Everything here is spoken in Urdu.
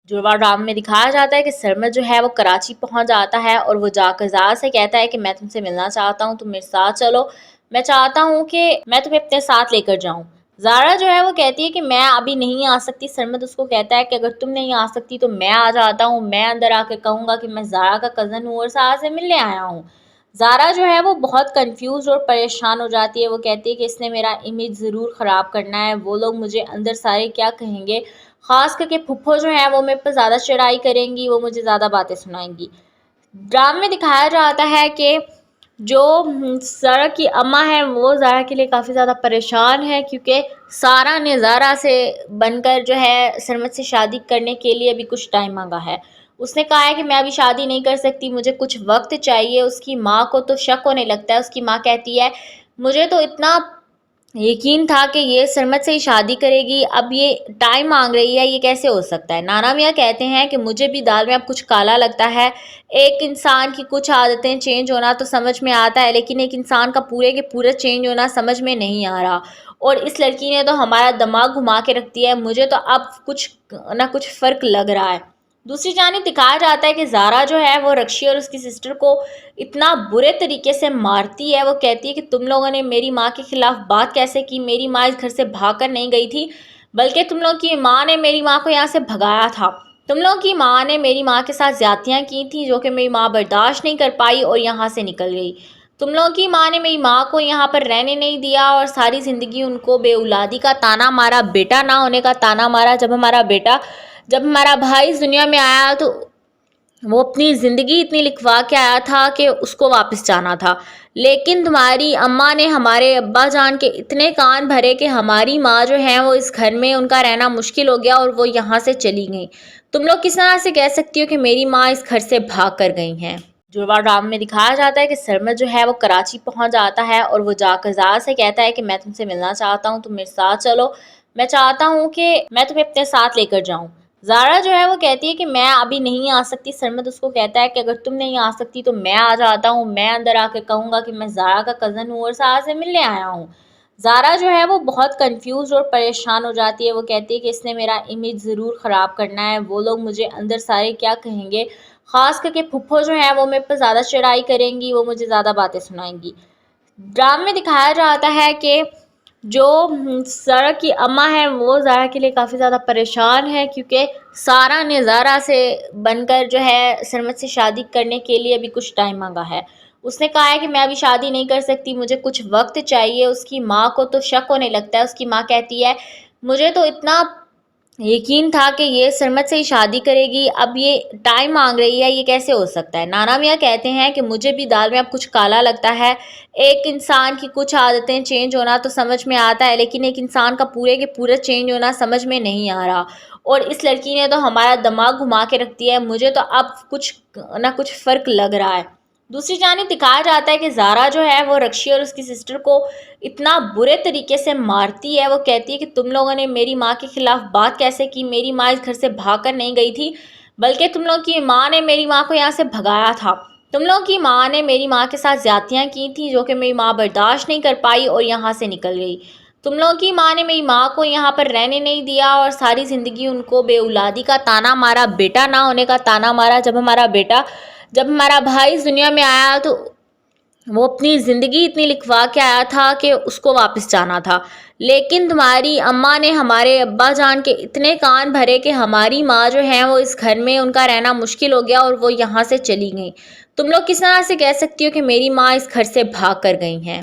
جڑواں ڈرامے میں دکھایا جاتا ہے کہ سرمد جو ہے وہ کراچی پہنچ جاتا ہے اور وہ جا کر زارا سے کہتا ہے کہ میں تم سے ملنا چاہتا ہوں، تم میرے ساتھ چلو، میں چاہتا ہوں کہ میں تمہیں اپنے ساتھ لے کر جاؤں۔ زارا جو ہے وہ کہتی ہے کہ میں ابھی نہیں آ سکتی۔ سرمد اس کو کہتا ہے کہ اگر تم نہیں آ سکتی تو میں آ جاتا ہوں، میں اندر آ کر کہوں گا کہ میں زارا کا کزن ہوں اور زارا سے ملنے آیا ہوں۔ زارا جو ہے وہ بہت کنفیوز اور پریشان ہو جاتی ہے، وہ کہتی ہے کہ اس نے میرا امیج ضرور خراب کرنا ہے، وہ لوگ مجھے اندر سارے کیا کہیں گے، خاص کر کے پھپھو جو ہیں وہ میرے پر زیادہ چڑھائی کریں گی، وہ مجھے زیادہ باتیں سنائیں گی۔ ڈرامے میں دکھایا جاتا ہے کہ جو زارا کی اماں ہے وہ زارا کے لیے کافی زیادہ پریشان ہے، کیونکہ سارا نے زارا سے بن کر جو ہے سرمد سے شادی کرنے کے لیے ابھی کچھ ٹائم مانگا ہے۔ اس نے کہا ہے کہ میں ابھی شادی نہیں کر سکتی، مجھے کچھ وقت چاہیے۔ اس کی ماں کو تو شک ہونے لگتا ہے، اس کی ماں کہتی ہے مجھے تو اتنا یقین تھا کہ یہ سرمد سے ہی شادی کرے گی، اب یہ ٹائم مانگ رہی ہے، یہ کیسے ہو سکتا ہے۔ نانا میاں کہتے ہیں کہ مجھے بھی دال میں اب کچھ کالا لگتا ہے، ایک انسان کی کچھ عادتیں چینج ہونا تو سمجھ میں آتا ہے، لیکن ایک انسان کا پورے کے پورے چینج ہونا سمجھ میں نہیں آ رہا، اور اس لڑکی نے تو ہمارا دماغ گھما کے رکھ دیا ہے، مجھے تو اب کچھ نہ کچھ فرق لگ رہا ہے۔ دوسری جانب دکھایا جاتا ہے کہ زارا جو ہے وہ رکشی اور اس کی سسٹر کو اتنا برے طریقے سے مارتی ہے، وہ کہتی ہے کہ تم لوگوں نے میری ماں کے خلاف بات کیسے کی، میری ماں اس گھر سے بھاگ کر نہیں گئی تھی، بلکہ تم لوگوں کی ماں نے میری ماں کو یہاں سے بھگایا تھا، تم لوگوں کی ماں نے میری ماں کے ساتھ زیادتیاں کی تھیں جو کہ میری ماں برداشت نہیں کر پائی اور یہاں سے نکل گئی، تم لوگوں کی ماں نے میری ماں کو یہاں پر رہنے نہیں دیا اور ساری زندگی ان کو بے اولادی کا تانا مارا، بیٹا نہ ہونے کا تانا مارا۔ جب ہمارا بھائی اس دنیا میں آیا تو وہ اپنی زندگی اتنی لکھوا کے آیا تھا کہ اس کو واپس جانا تھا، لیکن تمہاری اماں نے ہمارے ابا جان کے اتنے کان بھرے کہ ہماری ماں جو ہے وہ اس گھر میں ان کا رہنا مشکل ہو گیا اور وہ یہاں سے چلی گئیں۔ تم لوگ کس طرح سے کہہ سکتی ہو کہ میری ماں اس گھر سے بھاگ کر گئی ہیں۔ جڑواں ڈرامے میں دکھایا جاتا ہے کہ سرمد جو ہے وہ کراچی پہنچ جاتا ہے اور وہ جا کر زارا سے کہتا ہے کہ میں تم سے ملنا چاہتا ہوں، تم میرے ساتھ چلو، میں چاہتا ہوں کہ میں تمہیں اپنے ساتھ لے کر جاؤں۔ زارا جو ہے وہ کہتی ہے کہ میں ابھی نہیں آ سکتی۔ سرمد اس کو کہتا ہے کہ اگر تم نہیں آ سکتی تو میں آ جاتا ہوں، میں اندر آ کر کہوں گا کہ میں زارا کا کزن ہوں اور زارا سے ملنے آیا ہوں۔ زارا جو ہے وہ بہت کنفیوز اور پریشان ہو جاتی ہے، وہ کہتی ہے کہ اس نے میرا امیج ضرور خراب کرنا ہے، وہ لوگ مجھے اندر سارے کیا کہیں گے، خاص کر کے پھپھو جو ہیں وہ میرے پر زیادہ چڑھائی کریں گی، وہ مجھے زیادہ باتیں سنائیں گی۔ ڈرامے میں دکھایا جاتا ہے کہ جو زارا کی اماں ہے وہ زارا کے لیے کافی زیادہ پریشان ہے، کیونکہ سارا نے زارا سے بن کر جو ہے سرمد سے شادی کرنے کے لیے ابھی کچھ ٹائم مانگا ہے۔ اس نے کہا ہے کہ میں ابھی شادی نہیں کر سکتی، مجھے کچھ وقت چاہیے۔ اس کی ماں کو تو شک ہونے لگتا ہے، اس کی ماں کہتی ہے مجھے تو اتنا یقین تھا کہ یہ سرمد سے ہی شادی کرے گی، اب یہ ٹائم مانگ رہی ہے، یہ کیسے ہو سکتا ہے۔ نانا میاں کہتے ہیں کہ مجھے بھی دال میں اب کچھ کالا لگتا ہے، ایک انسان کی کچھ عادتیں چینج ہونا تو سمجھ میں آتا ہے، لیکن ایک انسان کا پورے کے پورے چینج ہونا سمجھ میں نہیں آ رہا، اور اس لڑکی نے تو ہمارا دماغ گھما کے رکھ دیا ہے، مجھے تو اب کچھ نہ کچھ فرق لگ رہا ہے۔ دوسری جانب دکھایا جاتا ہے کہ زارا جو ہے وہ رکشی اور اس کی سسٹر کو اتنا برے طریقے سے مارتی ہے، وہ کہتی ہے کہ تم لوگوں نے میری ماں کے خلاف بات کیسے کی، میری ماں اس گھر سے بھاگ کر نہیں گئی تھی، بلکہ تم لوگوں کی ماں نے میری ماں کو یہاں سے بھگایا تھا، تم لوگوں کی ماں نے میری ماں کے ساتھ زیادتیاں کی تھیں جو کہ میری ماں برداشت نہیں کر پائی اور یہاں سے نکل گئی، تم لوگوں کی ماں نے میری ماں کو یہاں پر رہنے نہیں دیا اور ساری زندگی ان کو بے اولادی کا تانا مارا، بیٹا نہ ہونے کا تانا مارا۔ جب ہمارا بھائی اس دنیا میں آیا تو وہ اپنی زندگی اتنی لکھوا کے آیا تھا کہ اس کو واپس جانا تھا، لیکن تمہاری اماں نے ہمارے ابا جان کے اتنے کان بھرے کہ ہماری ماں جو ہے وہ اس گھر میں ان کا رہنا مشکل ہو گیا اور وہ یہاں سے چلی گئیں۔ تم لوگ کس طرح سے کہہ سکتی ہو کہ میری ماں اس گھر سے بھاگ کر گئی ہیں۔